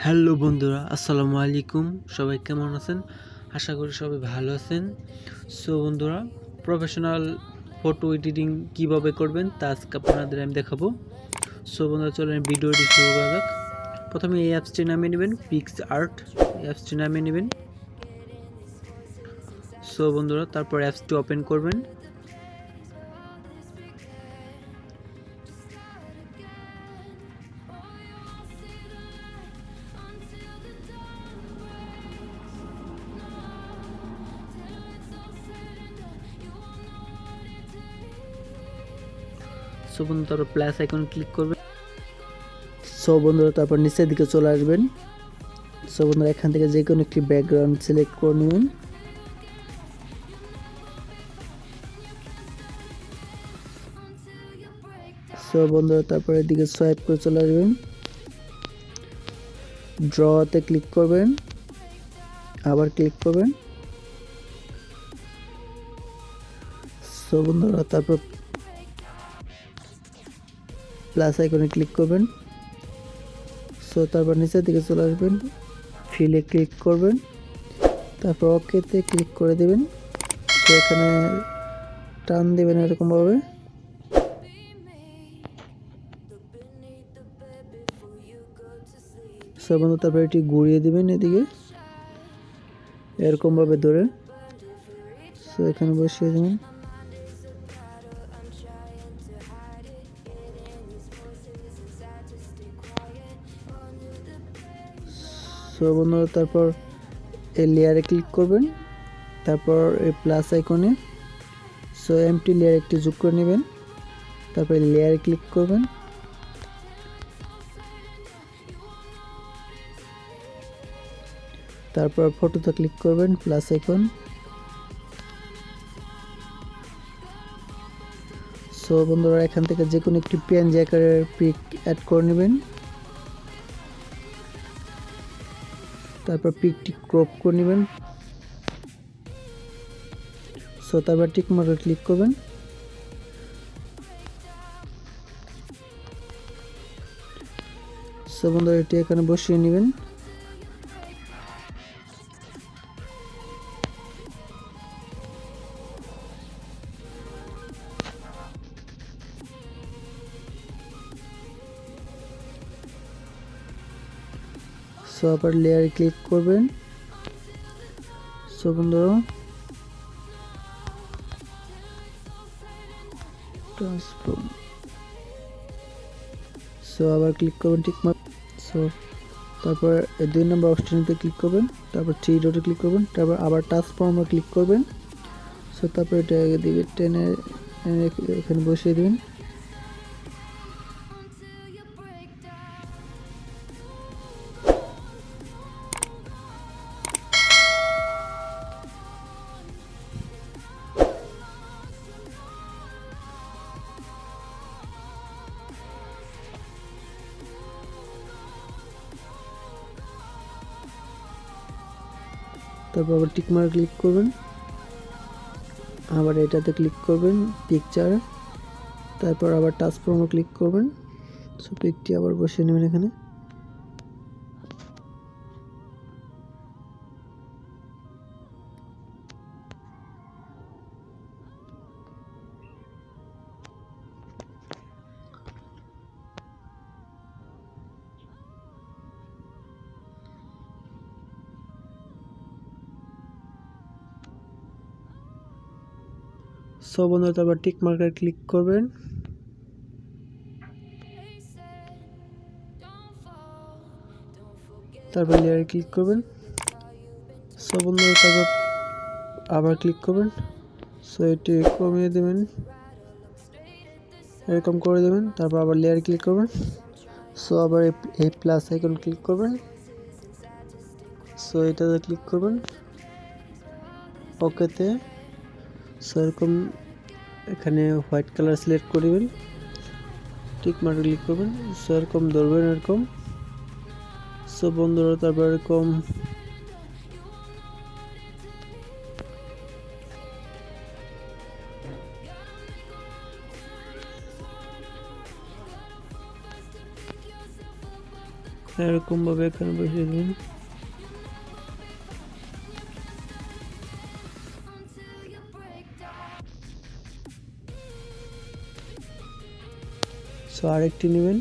Hello বন্ধুরা, আসসালামু আলাইকুম। সবাই কেমন আছেন? আশা করি সবাই ভালো আছেন। সো বন্ধুরা, প্রফেশনাল ফটো এডিটিং কিভাবে করবেন তা আজকে আপনাদের আমি দেখাবো। সো বন্ধুরা, চলেন ভিডিওটি শুরু করা যাক। প্রথমে এই অ্যাপসটি নামিয়ে নেবেন, PicsArt অ্যাপসটি নামিয়ে নেবেন। সো বন্ধুরা, তারপর অ্যাপসটি ওপেন করবেন। সো বন্ধুরা, তারপর প্লাস আইকনে ক্লিক করবেন। সো বন্ধুরা, তারপর নিচের দিকে চলে আসবেন। সো বন্ধুরা, এখান থেকে যে কোনো একটি ব্যাকগ্রাউন্ড সিলেক্ট করে নেবেন। সো বন্ধুরা, তারপর এদিকে সোয়াইপ করে চলে আসবেন, ড্রতে ক্লিক করবেন, আবার ক্লিক করবেন। সো বন্ধুরা, তারপর প্লাস আইকনে ক্লিক করবেন। সো তারপর নিচের দিকে চলে আসবেন, ফিলে ক্লিক করবেন, তারপর ওকেতে ক্লিক করে দেবেন। তো এখানে টান দেবেন এরকমভাবে। সো বন্ধু, তারপর এটি ঘুরিয়ে দিবেন এদিকে এরকমভাবে ধরে। সো এখানে বসিয়ে দেবেন। সো বন্ধু, তারপর এই লেয়ারে ক্লিক করবেন, তারপর এই প্লাস আইকনে সো এমটি লেয়ার একটি যোগ করে নেবেন, তারপর লেয়ারে ক্লিক করবেন, তারপর ফটোতে ক্লিক করবেন, প্লাস আইকন। সো বন্ধুরা, এখান থেকে যে কোনো একটি পিএনজি আকারের পিক অ্যাড করে নেবেন, তারপর পিকটি ক্রপ করে নেবেন। সো তারপর টিক মার্কে ক্লিক করবেন। সো বন্ধুরা, এটি এখানে বসিয়ে নেবেন। সো আবার লেয়ারে ক্লিক করবেন। সো বন্ধুরা, ট্রান্সফর্ম। সো আবার ক্লিক করবেন টিক মার্ক। সো তারপর 2 নম্বর অপশনটিতে ক্লিক করবেন, তারপর 3 ডটে ক্লিক করবেন, তারপর আবার ট্রান্সফর্মে ক্লিক করবেন। সো তারপর এটা দিকে টেনে এখানে বসিয়ে দেবেন। তারপর আবার টিক মার্ক ক্লিক করবেন, আবার এটাতে ক্লিক করবেন পিকচার, তারপর আবার ট্রান্সফর্মে ক্লিক করবেন। সো পিকটি আবার বসিয়ে নেবেন এখানে। সো বন্ধুরা, তারপর টিক মার্কার ক্লিক করবেন, তারপর লেয়ারে ক্লিক করবেন। সো বন্ধুরা, তারপর আবার ক্লিক করবেন। সো এটি কমিয়ে দেবেন, এরকম করে দেবেন, তারপর আবার লেয়ারে ক্লিক করবেন। সো আবার এই প্লাস আইকন ক্লিক করবেন। সো এটাতে ক্লিক করবেন, ওকেতে। সো এরকম এখানে হোয়াইট কালার সিলেক্ট করবেন, টিক মার্কে ক্লিক করবেন। সো এরকম ধরবেন এরকম। সো বন্ধুরা, তারপর এরকম এরকম ভাবে এখানে বসিয়ে দিবেন। সো আরেকটি নেবেন।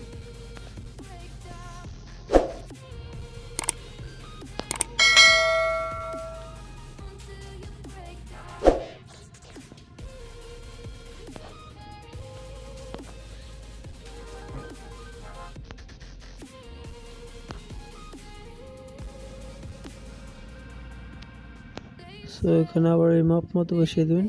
সো এখানে আবার এই মাপ মতো বসিয়ে দেবেন।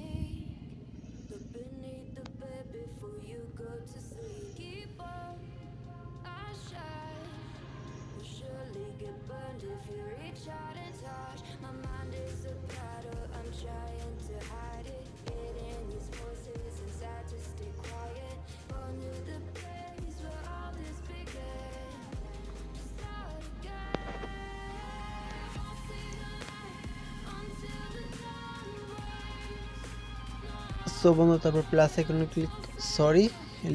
সো বন্ধু তারপর প্লাস আইকনে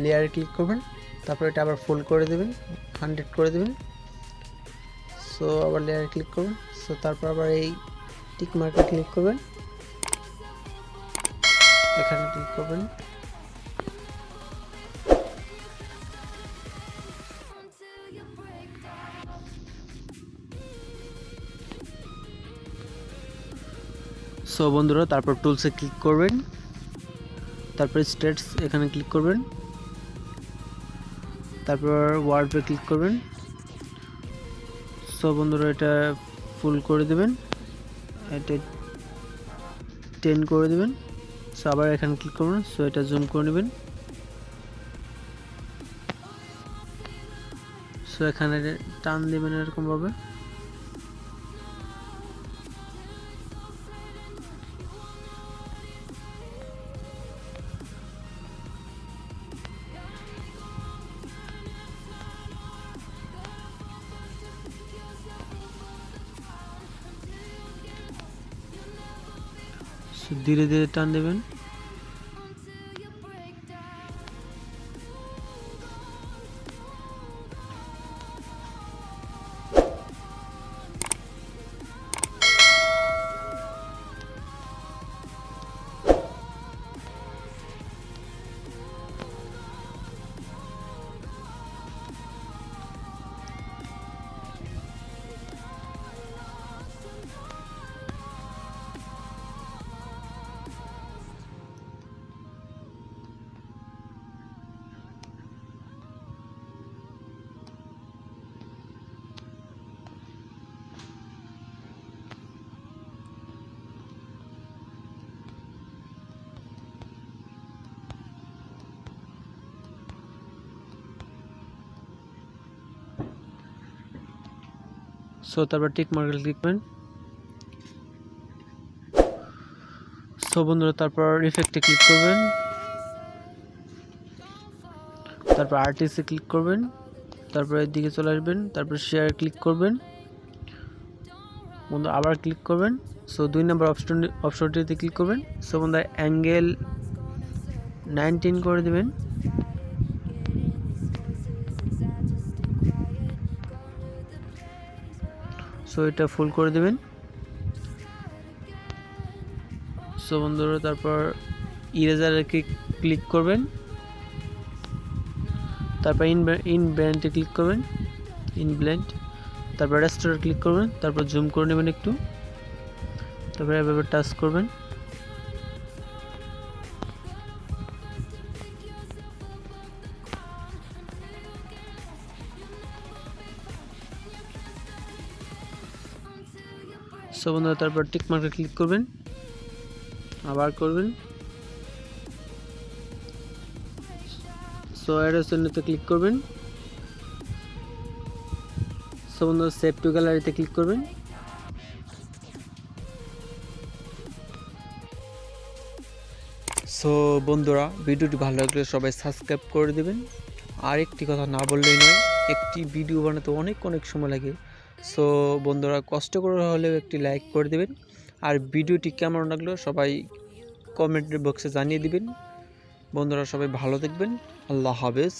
লেয়ারে ক্লিক করবেন। তারপর এটা আবার ফোল্ড করে দেবেন, 100 করে দেবেন। সো আবার লেয়ারে ক্লিক করবেন। সো তারপর আবার এই টিক মার্কে ক্লিক করবেন, এখানে ক্লিক করবেন। সো বন্ধুরা তারপর টুলসে ক্লিক করবেন, তারপর স্টেটস এখানে ক্লিক করবেন, তারপর ওয়ার্ডে ক্লিক করবেন। সো বন্ধুরা এটা ফুল করে দেবেন, এটা 10 করে দেবেন। সো আবার এখানে ক্লিক করবেন। সো এটা জুম করে নেবেন। সো এখানে টান দেবেন এরকম ভাবে। ধীরে ধীরে টান দেবেন। সো তারপর টিক মার্কে ক্লিক করবেন। সো বন্ধুরা তারপর ইফেক্টে ক্লিক করবেন, তারপর আর্টিস্টে ক্লিক করবেন, তারপর এর দিকে চলে আসবেন, তারপর শেয়ারে ক্লিক করবেন। বন্ধু আবার ক্লিক করবেন। সো 2 নম্বর অপশনটিতে ক্লিক করবেন। সো বন্ধু অ্যাঙ্গেল 19 করে দেবেন। সো এটা ফুল করে দেবেন। সো বন্ধুরা তারপর ইরেজারে ক্লিক করবেন, তারপর ইন ব্লেন্ডে ক্লিক করবেন, ইন ব্লেন্ড, তারপর রেস্টোরে ক্লিক করবেন, তারপর জুম করে নেবেন একটু, তারপর এভাবে টাচ করবেন। সো বন্ধুরা তারপর টিক মার্কে ক্লিক করবেন, আবার করবেন। সো এরোসেনতে ক্লিক করবেন। সো বন্ধুরা সেভ টু গ্যালারিতে ক্লিক করবেন। সো বন্ধুরা ভিডিওটি ভালো লাগলে সবাই সাবস্ক্রাইব করে দেবেন। আর একটি কথা না বললেই নয়, একটি ভিডিও বানাতে অনেক সময় লাগে। সো বন্ধুরা কষ্ট করে হলেও একটি লাইক করে দেবেন। আর ভিডিওটি কেমন লাগলো সবাই কমেন্ট বক্সে জানিয়ে দিবেন। বন্ধুরা সবাই ভালো থাকবেন। আল্লাহ হাফেজ।